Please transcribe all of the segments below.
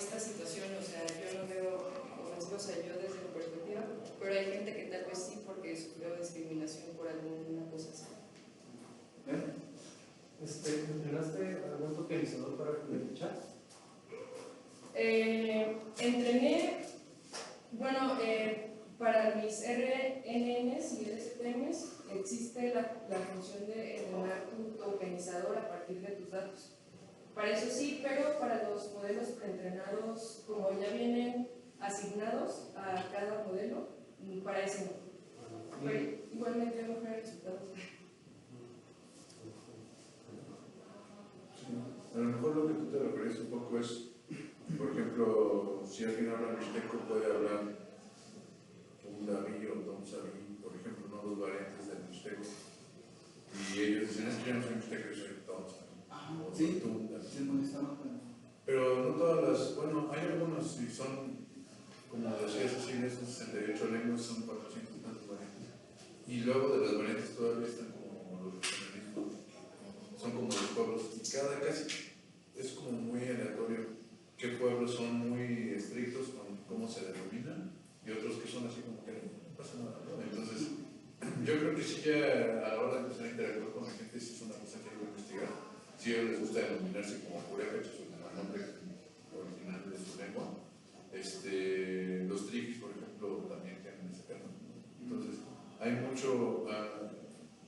esta situación, o sea, yo no veo ofensivo, o sea, yo desde mi perspectiva, pero hay gente que tal vez sí porque sufrió discriminación por alguna cosa así. ¿Entrenaste algún tokenizador para el chat? Entrené, bueno, para mis RNNs y LSTMs existe la función de entrenar tu tokenizador a partir de tus datos. Para eso sí, pero para los modelos preentrenados, como ya vienen asignados a cada modelo, para eso no. Pero igualmente no fueron resultados. Sí. A lo mejor lo que tú te refieres un poco es, por ejemplo, si alguien habla mixteco, puede hablar un daví o un sabí, por ejemplo, ¿no? Dos variantes del mixteco. Y ellos dicen, es que yo no soy mixteco, yo soy tonsa. Sí, pero no todas las, bueno, hay algunos y son, como decía Cecilia, son 68 lenguas, son 400 y tantas variantes. Y luego de las variantes todavía están como los regionalismos, son como los pueblos, y cada casi es como muy aleatorio qué pueblos son muy estrictos con cómo se denominan y otros que son así como que no pasa nada, ¿no? Entonces, yo creo que sí, ya a la hora de empezar a interactuar con la gente, sí es una cosa que hay que investigar. Si a ellos les gusta denominarse como purépechas o como el nombre original de su lengua, los trigis, por ejemplo, también tienen ese tema. Entonces, hay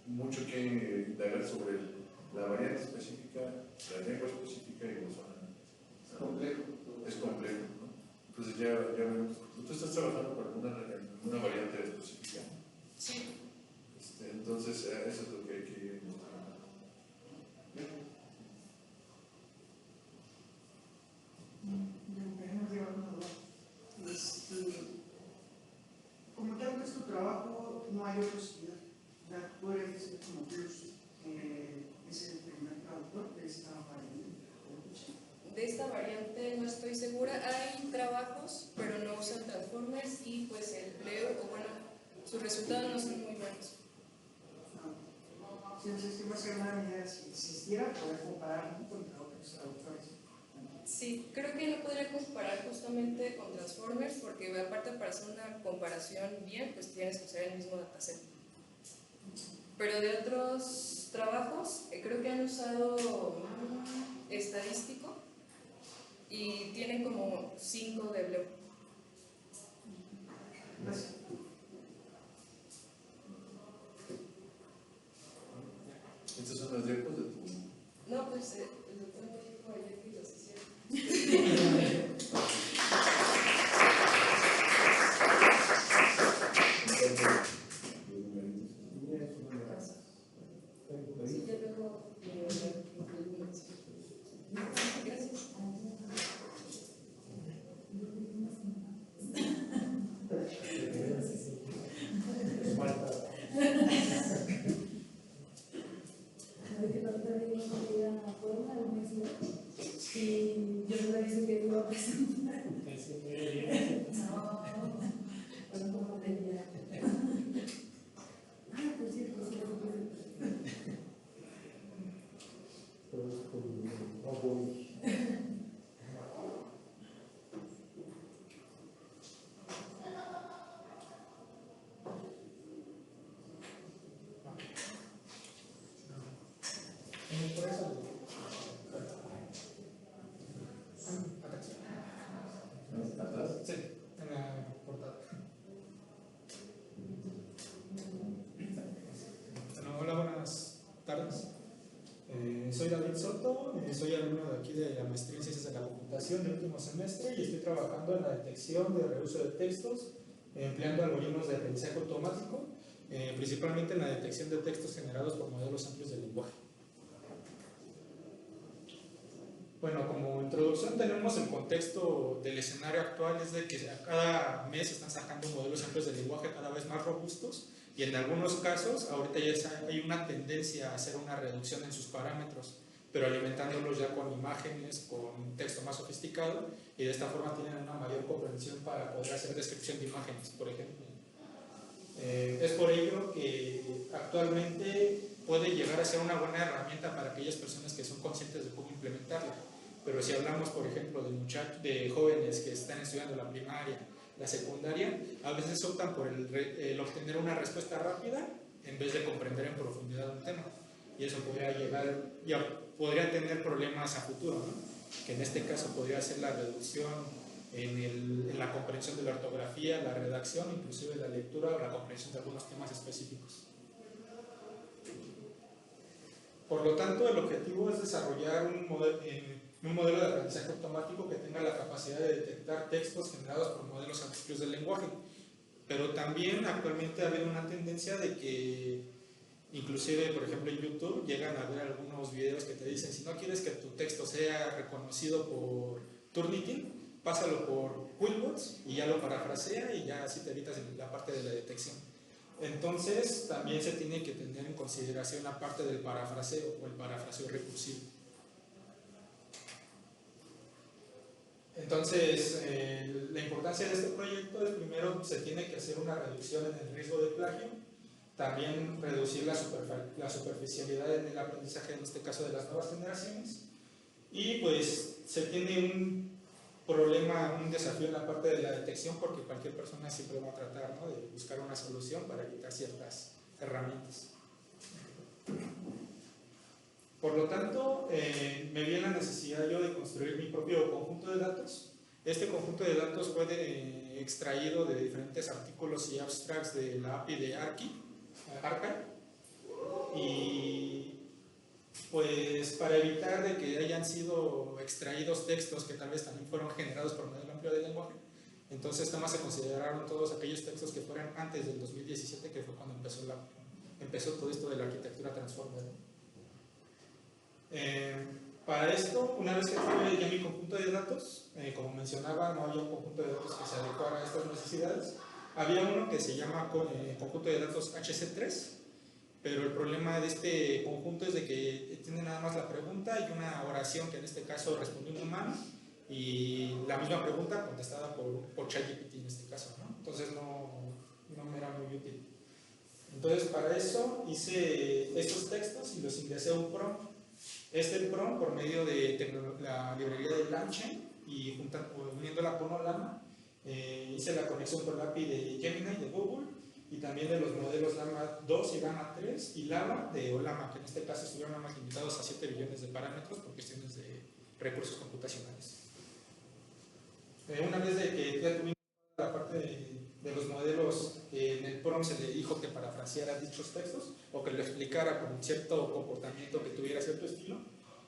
mucho que indagar sobre la variante específica, la lengua específica y la zona. Es complejo. Es complejo, ¿no? Entonces, ya vemos. ¿Tú estás trabajando con alguna variante específica? Sí. Entonces, eso es lo que hay que ir mostrando. Como tal, es tu trabajo, no hay otra posibilidad. Tú eres como plus, es el primer traductor de esta variante. De esta variante no estoy segura. Hay trabajos, pero no usan transformers y pues el empleo, o bueno, sus resultados no son muy buenos. Si nos estima ser una idea, si existiera, poder comparar contra otros traductores. Sí, creo que no podría comparar justamente con Transformers porque aparte para hacer una comparación bien, pues tienes que usar el mismo dataset. Pero de otros trabajos, creo que han usado estadístico y tienen como 5 de Bleu. Gracias. ¿Estas son las diapos de tu...? No, pues el doctor me dijo ayer que los hicieron. Sí, ya luego gracias. Y yo no le dije que iba a presentar. No, bueno, como tenía. Pues sí, pues sí. Sí, en la portada. Bueno, hola, buenas tardes. Soy David Soto, soy alumno de aquí de la maestría en Ciencias de la Computación del último semestre y estoy trabajando en la detección de reuso de textos empleando algoritmos de aprendizaje automático, principalmente en la detección de textos generados por modelos amplios de lenguaje. Bueno, como introducción tenemos el contexto del escenario actual, es de que a cada mes están sacando modelos amplios de lenguaje cada vez más robustos y en algunos casos ahorita ya hay una tendencia a hacer una reducción en sus parámetros, pero alimentándolos ya con imágenes, con texto más sofisticado y de esta forma tienen una mayor comprensión para poder hacer descripción de imágenes, por ejemplo. Es por ello que actualmente puede llegar a ser una buena herramienta para aquellas personas que son conscientes de cómo implementarla. Pero si hablamos, por ejemplo, de jóvenes que están estudiando la primaria, la secundaria, a veces optan por el obtener una respuesta rápida en vez de comprender en profundidad un tema. Y eso podría tener problemas a futuro, ¿no? Que en este caso podría ser la reducción en la comprensión de la ortografía, la redacción, inclusive la lectura o la comprensión de algunos temas específicos. Por lo tanto, el objetivo es desarrollar un modelo de aprendizaje automático que tenga la capacidad de detectar textos generados por modelos amplios del lenguaje. Pero también actualmente ha habido una tendencia de que, inclusive, por ejemplo, en YouTube llegan a ver algunos videos que te dicen: si no quieres que tu texto sea reconocido por Turnitin, pásalo por Quillbots y ya lo parafrasea y ya así te evitas la parte de la detección. Entonces, también se tiene que tener en consideración la parte del parafraseo o el parafraseo recursivo. Entonces, la importancia de este proyecto es, primero, se tiene que hacer una reducción en el riesgo de plagio, también reducir la superficialidad en el aprendizaje, en este caso de las nuevas generaciones, y pues se tiene un problema, un desafío en la parte de la detección, porque cualquier persona siempre va a tratar, ¿no?, de buscar una solución para evitar ciertas herramientas. Por lo tanto, me vi en la necesidad yo de construir mi propio conjunto de datos. Este conjunto de datos fue extraído de diferentes artículos y abstracts de la API de Archive, y pues para evitar de que hayan sido extraídos textos que tal vez también fueron generados por modelo amplio de lenguaje, entonces nada más se consideraron todos aquellos textos que fueran antes del 2017, que fue cuando empezó todo esto de la arquitectura transformer. Para esto, una vez que tuve ya mi conjunto de datos, como mencionaba, no había un conjunto de datos que se adecuara a estas necesidades. Había uno que se llama conjunto de datos HC3, pero el problema de este conjunto es de que tiene nada más la pregunta y una oración que en este caso respondió un humano, y la misma pregunta contestada por ChatGPT en este caso, ¿no? Entonces no me era muy útil. Entonces, para eso hice estos textos y los ingresé a un prompt. Este prompt, por medio de la librería de LangChain y uniéndola con Olama, hice la conexión por la API de Gemini de Google y también de los modelos Llama 2 y Llama 3 y Llama de Olama, que en este caso estuvieron nada más limitados a 7 billones de parámetros por cuestiones de recursos computacionales. Una vez de que ya tuvimos la parte de los modelos, en el prompt se le dijo que parafraseara dichos textos o que lo explicara con cierto comportamiento que tuviera cierto estilo.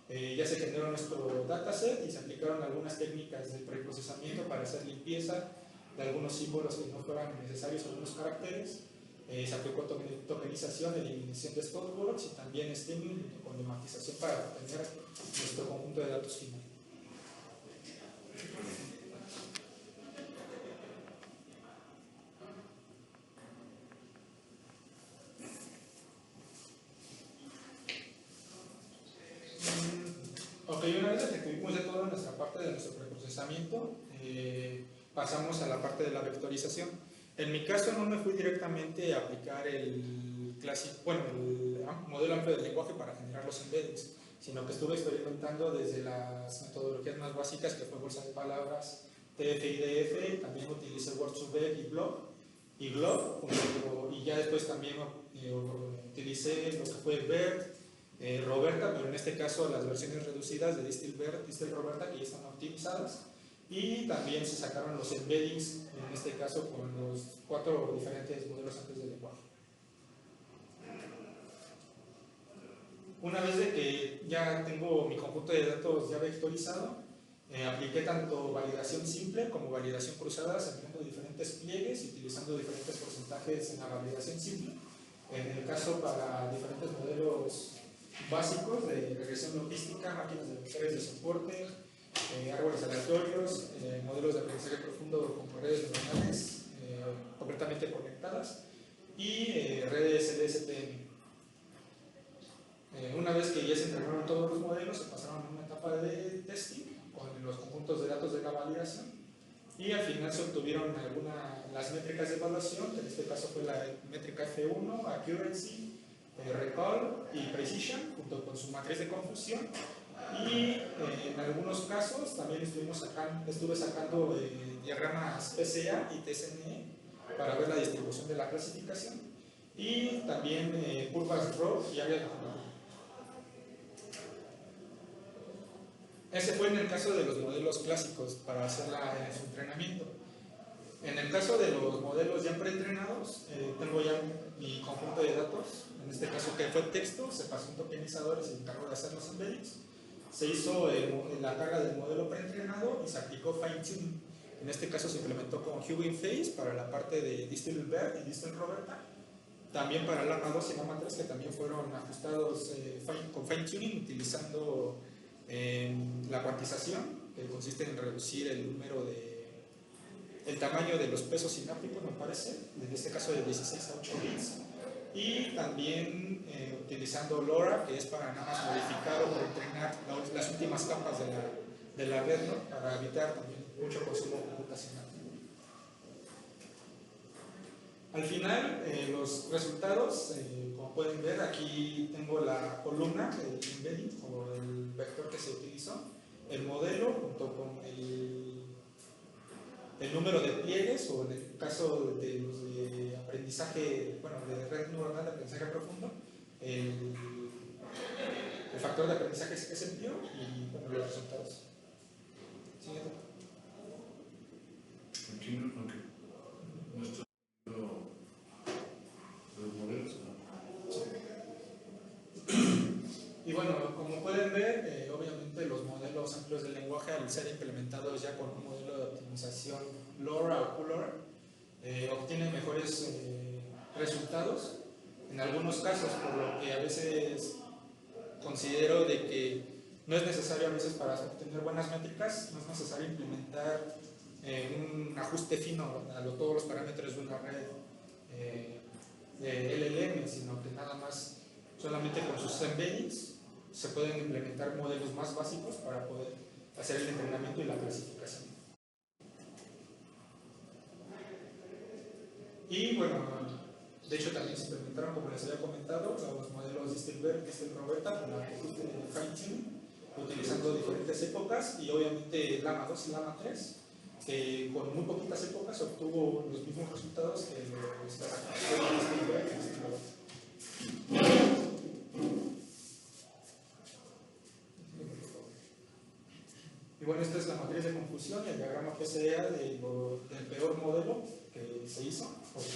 Ya se generó nuestro dataset y se aplicaron algunas técnicas de preprocesamiento para hacer limpieza de algunos símbolos que no fueran necesarios, algunos caracteres. Se aplicó tokenización, eliminación de stopwords y también stemming con lematización para obtener nuestro conjunto de datos final. Ok, una vez que tuvimos ya toda nuestra parte de nuestro preprocesamiento, pasamos a la parte de la vectorización. En mi caso no me fui directamente a aplicar el modelo amplio del lenguaje para generar los embeddings, sino que estuve experimentando desde las metodologías más básicas, que fue bolsa de palabras, TF y DF, también utilicé Word2Vec y Glob, y ya después también utilicé lo que fue BERT, Roberta, pero en este caso las versiones reducidas de DistilBERT, Distil-Roberta, que ya están optimizadas, y también se sacaron los embeddings, en este caso con los 4 diferentes modelos amplios del lenguaje. Una vez de que ya tengo mi conjunto de datos ya vectorizado, apliqué tanto validación simple como validación cruzada, empleando diferentes pliegues y utilizando diferentes porcentajes en la validación simple. En el caso para diferentes modelos básicos de regresión logística, máquinas de vectores de soporte, árboles aleatorios, modelos de aprendizaje profundo con redes neuronales completamente conectadas y redes LSTM. Una vez que ya se entrenaron todos los modelos, se pasaron a una etapa de testing con los conjuntos de datos de la validación y al final se obtuvieron las métricas de evaluación, que en este caso fue la métrica F1, Accuracy, Recall y Precision, junto con su matriz de confusión, Y en algunos casos también estuve sacando diagramas PCA y TSNE para ver la distribución de la clasificación y también curvas ROR y área de curva. Ese fue en el caso de los modelos clásicos para hacer su entrenamiento. En el caso de los modelos ya preentrenados, tengo ya mi conjunto de datos, en este caso que fue texto, se pasó un tokenizador y se encargó de hacer los embeddings. Se hizo la carga del modelo preentrenado y se aplicó fine tuning. En este caso se implementó con Hugging Face para la parte de Distal Bert y Distal Roberta. También para Llama 2 y Llama 3 que también fueron ajustados con fine tuning utilizando la cuantización, que consiste en reducir el tamaño de los pesos sinápticos, me parece, en este caso de 16 a 8 bits. Y también utilizando LoRa, que es para nada más modificar o entrenar las últimas capas de la red, ¿no? Para evitar también mucho consumo computacional. Al final, los resultados, como pueden ver, aquí tengo la columna, el embedding o el vector que se utilizó, el modelo junto con el número de pliegues, o en el caso de los de aprendizaje, bueno, de red neuronal de aprendizaje profundo, el factor de aprendizaje que se envió y bueno, los resultados. Siguiente. Aquí no estoy viendo los modelos, ¿no? Y bueno, como pueden ver, obviamente los modelos amplios del lenguaje, al ser implementados ya con un modelo de optimización LoRa o QLoRa, obtienen mejores resultados en algunos casos, por lo que a veces considero de que no es necesario a veces para obtener buenas métricas, no es necesario implementar un ajuste fino a todos los parámetros de una red de LLM, sino que nada más solamente con sus embeddings se pueden implementar modelos más básicos para poder hacer el entrenamiento y la clasificación. Y bueno, de hecho también se implementaron, como les había comentado, los modelos Distelbert y Distelroberta con la ajuste de fine tuning, utilizando diferentes épocas y obviamente Llama 2 y Llama 3, que con muy poquitas épocas obtuvo los mismos resultados que los Distelbert y Distelroberta. Y bueno, esta es la matriz de confusión, el diagrama PCA del peor modelo que se hizo, o se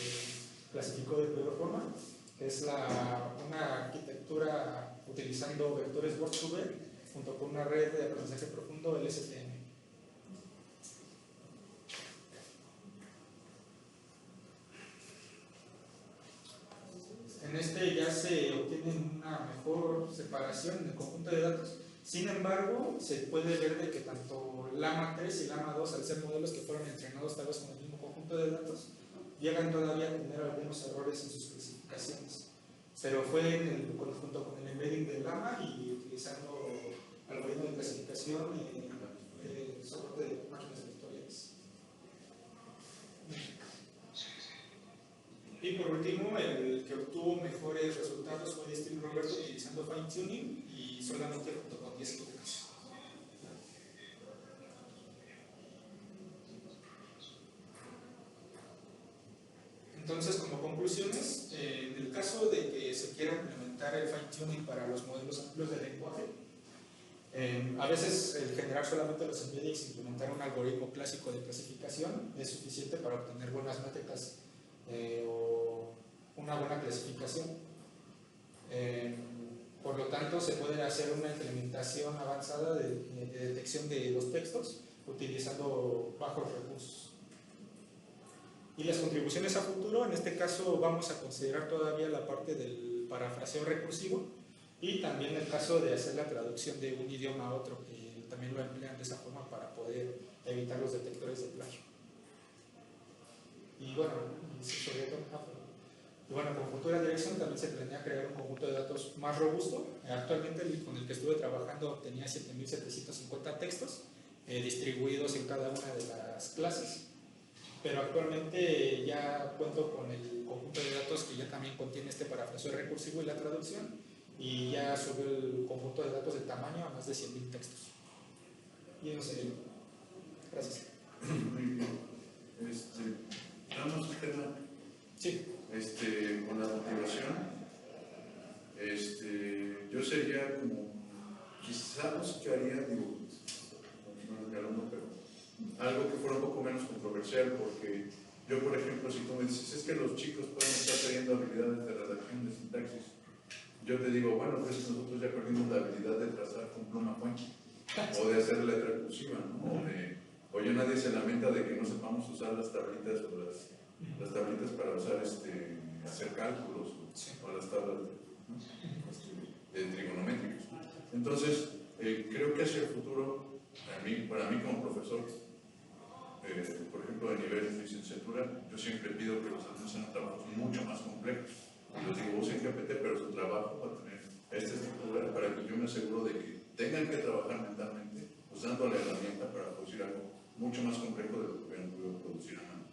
clasificó de peor forma, que es una arquitectura utilizando vectores Word2Vec junto con una red de aprendizaje profundo, el STM. En este ya se obtiene una mejor separación en el conjunto de datos. Sin embargo, se puede ver de que tanto Llama 3 y Llama 2, al ser modelos que fueron entrenados tal vez con el mismo conjunto de datos, llegan todavía a tener algunos errores en sus clasificaciones. Pero fue junto con el embedding de Llama y utilizando algoritmos de clasificación y soporte de máquinas vectoriales. Y por último, el que obtuvo mejores resultados fue Distelroberta utilizando fine tuning y solamente junto con 10 épocas. Entonces, como conclusiones, en el caso de que se quiera implementar el fine tuning para los modelos amplios de lenguaje, a veces el generar solamente los embeddings y implementar un algoritmo clásico de clasificación es suficiente para obtener buenas métricas o una buena clasificación. Por lo tanto, se puede hacer una implementación avanzada de detección de los textos utilizando bajos recursos. Y las contribuciones a futuro, en este caso vamos a considerar todavía la parte del parafraseo recursivo y también el caso de hacer la traducción de un idioma a otro, que también lo emplean de esa forma para poder evitar los detectores de plagio. Y bueno, con futura dirección también se planea crear un conjunto de datos más robusto. Actualmente con el que estuve trabajando tenía 7.750 textos distribuidos en cada una de las clases. Pero actualmente ya cuento con el conjunto de datos que ya también contiene este parafraseo recursivo y la traducción, y ya subió el conjunto de datos de tamaño a más de 100.000 textos. Y eso sería. Gracias. Muy bien. Damos un tema. Sí. Con la motivación, yo sería como, quizás no sé qué haría, digo, no es mi alumno, pero algo que fuera un poco menos controversial, porque yo, por ejemplo, si tú me dices, es que los chicos pueden estar teniendo habilidades de redacción de sintaxis, yo te digo, bueno, pues nosotros ya perdimos la habilidad de trazar con pluma fuente, o de hacer letra cursiva, ¿no? O ya nadie se lamenta de que no sepamos usar las tablitas o las tablitas para usar, hacer cálculos, o las tablas de trigonométricos. Entonces, creo que hacia el futuro, para mí como profesor, por ejemplo, de nivel de licenciatura, yo siempre pido que los alumnos hagan trabajos mucho más complejos. Y les digo, usen GPT, pero su trabajo va a tener esta estructura para que yo me aseguro de que tengan que trabajar mentalmente usando la herramienta para producir algo mucho más complejo de lo que hubieran podido producir a mano.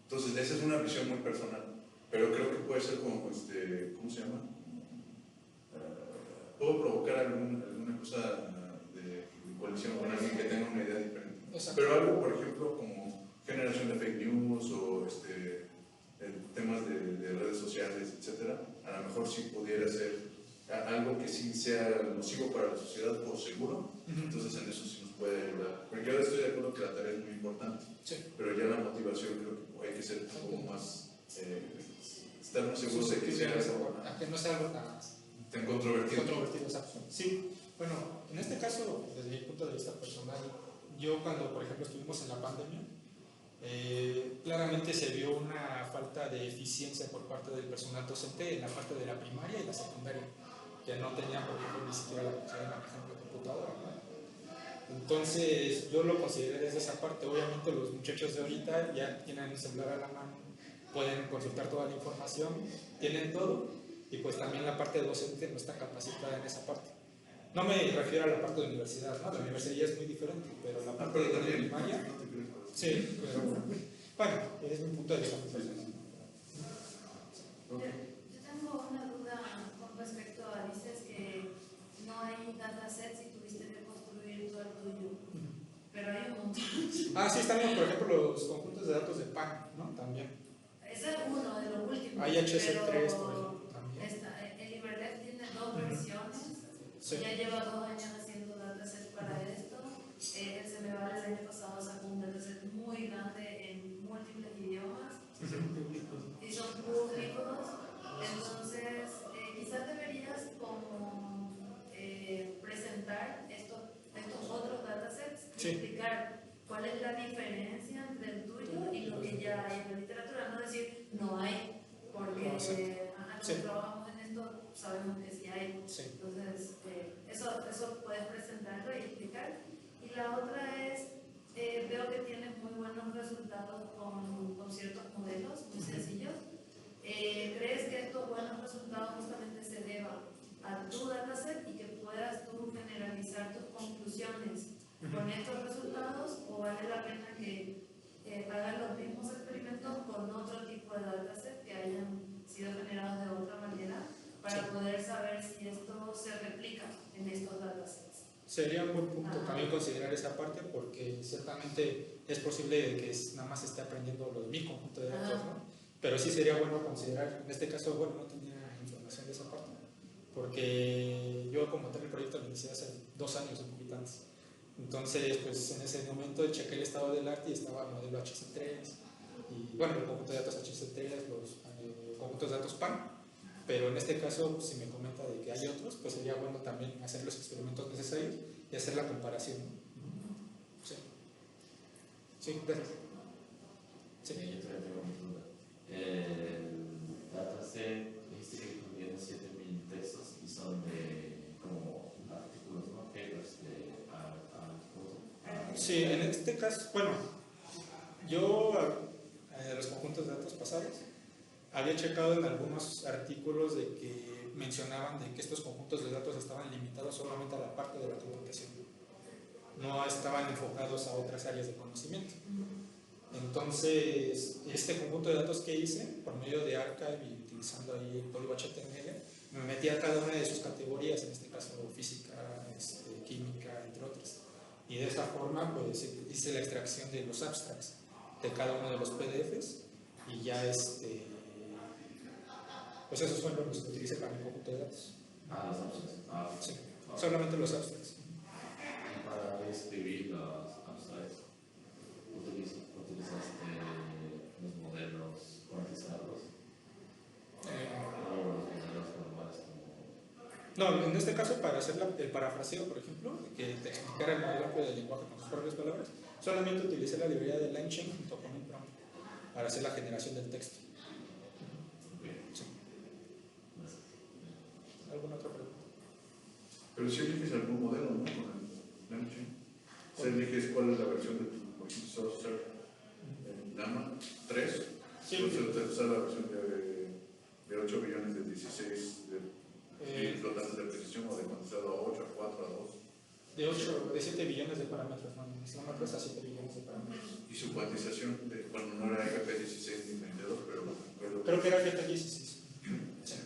Entonces, esa es una visión muy personal, pero creo que puede ser como, ¿cómo se llama? Puedo provocar alguna cosa de coalición con alguien que tenga una idea diferente. Exacto. Pero algo, por ejemplo, como generación de fake news o temas de redes sociales, etcétera, a lo mejor sí pudiera ser algo que sí sea nocivo para la sociedad por seguro, entonces en eso sí nos puede ayudar. Porque yo estoy de acuerdo que la tarea es muy importante, pero ya la motivación creo que hay que ser un poco más, estar más seguros de que sea algo, que no sea algo tan controvertido. Sí, bueno, en este caso, desde mi punto de vista personal, yo cuando, por ejemplo, estuvimos en la pandemia, claramente se vio una falta de eficiencia por parte del personal docente en la parte de la primaria y la secundaria, que no tenían, por ejemplo, ni siquiera la posibilidad de manejar una computadora, ¿no? Entonces, yo lo consideré desde esa parte. Obviamente, los muchachos de ahorita ya tienen un celular a la mano, pueden consultar toda la información, tienen todo, y pues también la parte docente no está capacitada en esa parte. No me refiero a la parte de universidad, ¿no? La universidad es muy diferente, pero la parte de primaria, sí, pero bueno, es mi punto de vista. Yo tengo una duda con respecto a, dices que no hay datasets y tuviste que construir todo el tuyo, pero hay un montón. Sí, están, por ejemplo, los conjuntos de datos de PAN, ¿no? También. Ese es uno de los últimos. Hay HC3, por ejemplo, también. El LibreDev tiene 2 versiones, sí. Ya lleva 2 años haciendo datasets para esto. El Semevale el año pasado sacó un dataset muy grande en múltiples idiomas. Y son públicos. Entonces, quizás deberías como presentar estos otros datasets y explicar cuál es la diferencia entre el tuyo y lo que ya hay en la literatura. No decir no hay, porque nosotros trabajamos en esto, sabemos que sí hay. Entonces, eso puedes presentarlo y explicar. Y la otra es, veo que tienes muy buenos resultados con ciertos modelos muy sencillos. ¿Crees que estos buenos resultados justamente se deban a tu dataset y que puedas tú generalizar tus conclusiones con estos resultados, o vale la pena que hagan los mismos experimentos con otro tipo de dataset que hayan sido generados de otra manera para poder saber si esto se replica en estos datasets? Sería un buen punto también considerar esa parte, porque ciertamente es posible que nada más esté aprendiendo lo de mi conjunto de datos, ¿no? Pero sí sería bueno considerar, en este caso, bueno, no tenía información de esa parte, porque yo como tal el proyecto lo inicié hace 2 años, un poquito antes. Entonces, pues en ese momento chequé el estado del arte y estaba el modelo HC3, y bueno, el conjunto de datos HC3, los conjuntos de datos PAN, pero en este caso, si me comenta de que hay otros, pues sería bueno también hacer los experimentos necesarios y hacer la comparación. Sí. Sí, gracias. Sí. Yo también tengo mi duda. El dataset dice que contiene 7.000 textos y son de como artículos, ¿no? Papers de Sí, en este caso, bueno, yo los conjuntos de datos pasados había checado en algunos artículos de que mencionaban de que estos conjuntos de datos estaban limitados solamente a la parte de la computación, no estaban enfocados a otras áreas de conocimiento. Entonces, este conjunto de datos que hice por medio de Archive y utilizando ahí el código HTML, me metí a cada una de sus categorías, en este caso física, química, entre otras. Y de esta forma pues hice la extracción de los abstracts de cada uno de los PDFs y ya pues esos fueron los que utilicé para mi conjunto de datos. Los abstracts. Sí, solamente los abstracts. Y para escribir los abstracts, ¿utilizaste los modelos cuantizados? ¿O los modelos normales como...? No, en este caso, para hacer el parafraseo, por ejemplo, que te explicara el modelo del lenguaje con sus propias palabras, solamente utilicé la librería de LangChain junto con un prompt para hacer la generación del texto. Sí. ¿Alguna otra pregunta? Pero si eliges algún modelo, ¿no? Con el LangChain. Si eliges cuál es la versión de tu software, Llama 3, Sí. entonces te usa la versión de 8 billones de 16 flotantes de precisión o de contestado a 8, a 4, a 2. De 7 billones de parámetros, no, Llama 3 a 7 billones de parámetros. Y su cuantización, bueno, no era FP16 ni 32, pero bueno, Creo que era FP16. Sí.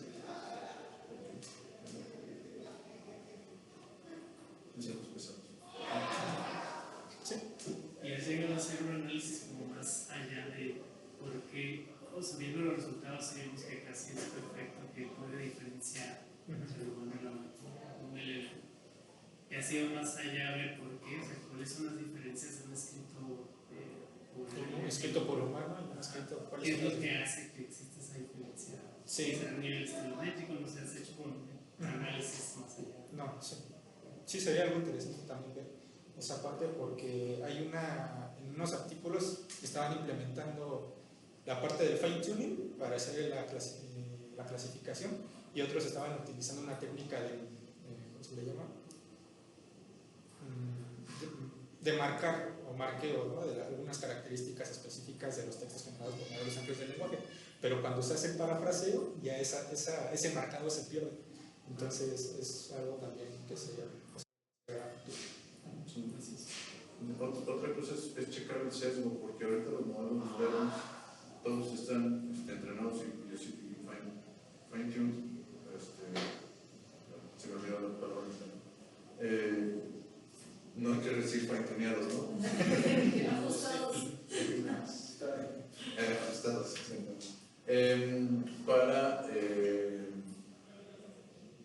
Sí. Y has llegado a hacer un análisis como más allá de por qué, o sea, viendo los resultados, sabemos que casi es perfecto, que puede diferenciar entre lo bueno y lo malo, un LLM. Y ha sido más allá de ver por qué, o sea, cuáles son las diferencias de un escrito por Un escrito por humano y un escrito por... ¿Qué es lo que hace que exista esa diferencia? Sí. O sea, a nivel estilométrico, no se has hecho con análisis más allá. No, sí. Sí, sería algo interesante también ver esa parte porque hay en unos artículos que estaban implementando la parte del fine tuning para hacer la clasificación y otros estaban utilizando una técnica de ¿cómo se le llama? De marcar o marqueo, ¿no? De algunas características específicas de los textos generados por modelos amplios del lenguaje, pero cuando se hace el parafraseo ya ese marcado se pierde, entonces es algo también que sería Otra cosa es checar el sesgo, porque ahorita los modelos modernos todos están entrenados y fine-tuned, se me olvidaron las palabras, no hay que decir fine-tuneados, ¿no? Ajustados, para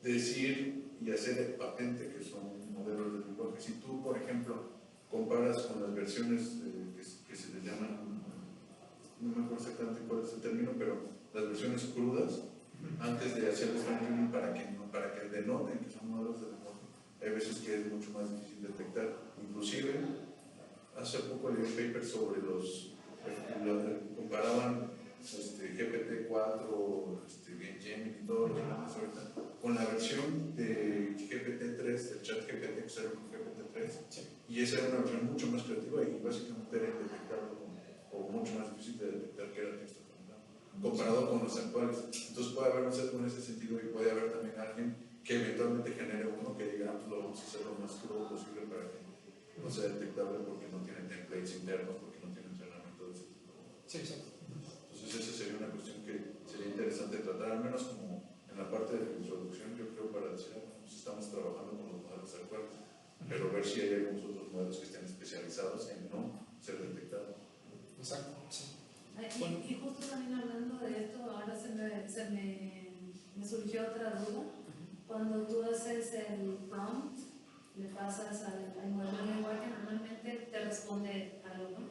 decir y hacer patente que son modelos de lenguaje. Si tú, por ejemplo, comparas con las versiones que se les llaman, no me acuerdo exactamente cuál es el término, pero las versiones crudas, antes de hacer el fine-tuning para que denoten que son modelos de lenguaje, hay veces que es mucho más difícil detectar. Inclusive, hace poco leí un paper sobre comparaban GPT-4, Gemini y todos los demás ahorita, con la versión de GPT-3, del chat GPT que salió con GPT-3, y esa era una versión mucho más creativa y básicamente era indetectable o mucho más difícil de detectar que era el texto comparado con los actuales. Entonces puede haber un sesgo en ese sentido y puede haber también alguien que eventualmente genere uno que diga, pues lo vamos a hacer lo más crudo posible para que no sea detectable porque no tiene templates internos, porque no tiene entrenamiento de ese tipo. Sí, sí. Entonces esa sería una cuestión que sería interesante tratar, al menos como en la parte de la introducción, yo creo, para decir, pues estamos trabajando con los modelos actuales, pero ver si hay algunos otros modelos que estén especializados en no ser detectados. Exacto, sí. Y justo también hablando de esto, ahora se me surgió otra duda. Cuando tú haces el prompt, le pasas al modelo de lenguaje, normalmente te responde algo, ¿no?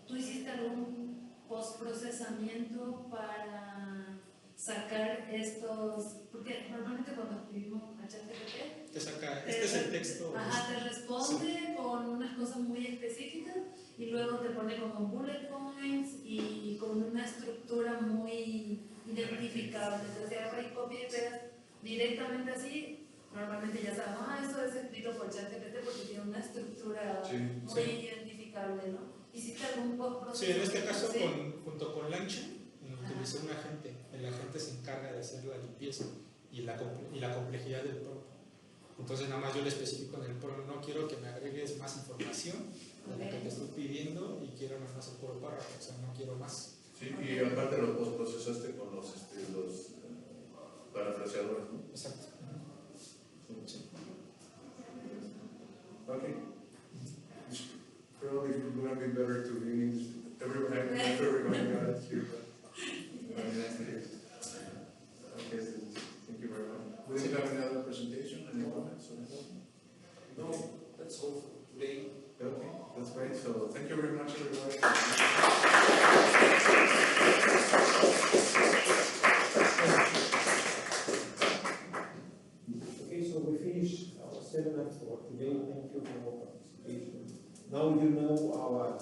¿Tú hiciste algún postprocesamiento para sacar estos? Porque normalmente cuando escribimos a ChatGPT, te saca, este es el texto. Ajá, te responde con unas cosas muy específicas y luego te pone como bullet points y con una estructura muy identificable. Entonces, agarra y copia y pegas directamente así. Normalmente ya sabemos, esto es escrito por ChatGPT porque tiene una estructura muy identificable, ¿no? ¿Hiciste algún postproceso? Sí, en este caso, junto con LangChain, utilicé un agente. El agente se encarga de hacer la limpieza y la complejidad del prompt. Entonces, nada más yo le especifico en el prompt, no quiero que me agregues más información de lo que te estoy pidiendo y quiero nada más el puro párrafo, o sea, no quiero más. Sí, y aparte lo postprocesaste con los apreciadores, ¿no? Exacto. Sí. Okay. It's probably going to be better to be in English. Everybody got it here, but nice to hear. Okay, so thank you very much. We didn't have any other presentation, any comments or anything? No, that's all for today. Okay, that's great. So thank you very much, everybody. Okay, so we finished our seminar for today. Thank you for your participation. Now you know our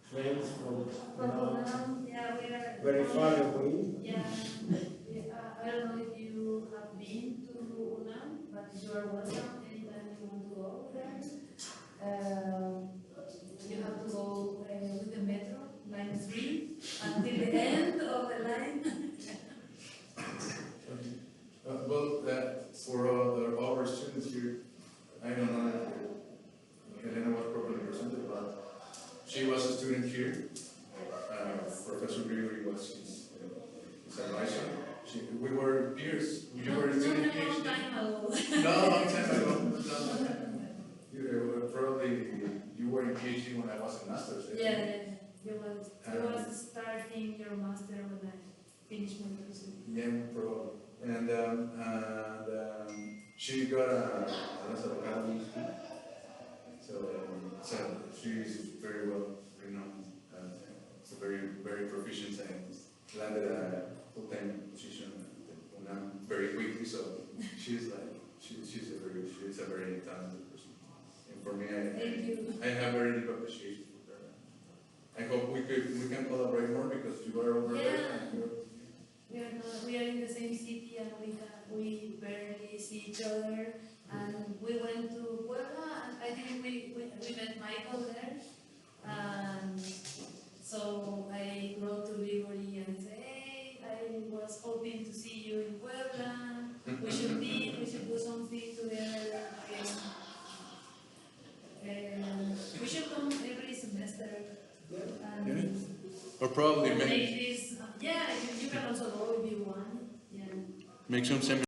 friends from now Yeah, we are very far away. Yeah, I don't know if you have been to UNAM, but you are welcome anytime you want to go there. You have to go with the metro, line 3, until the end of the line. For our students here, I don't know if Elena was properly presented, but she was a student here. Professor Gregory was his advisor. We were peers. You were a student here. Long time ago. No, long time ago. Probably you were in PhD when I was in master's. Yeah. You was starting your master when I finished my PhD. Yeah, probably. And she got a Academy. So she's very well renowned. It's very, very proficient and landed a full-time position at UNAM very quickly. So she's a very talented person. And for me, I have very deep appreciation for her. I hope we can collaborate more because you are over there. We are in the same city and we barely see each other. And we went to Puebla and I think we met Michael there. And so I wrote to Libori and said, hey, I was hoping to see you in Puebla. We should meet, we should do something together. We should come every semester. And Or probably make this, you can also go if you want. Yeah. make some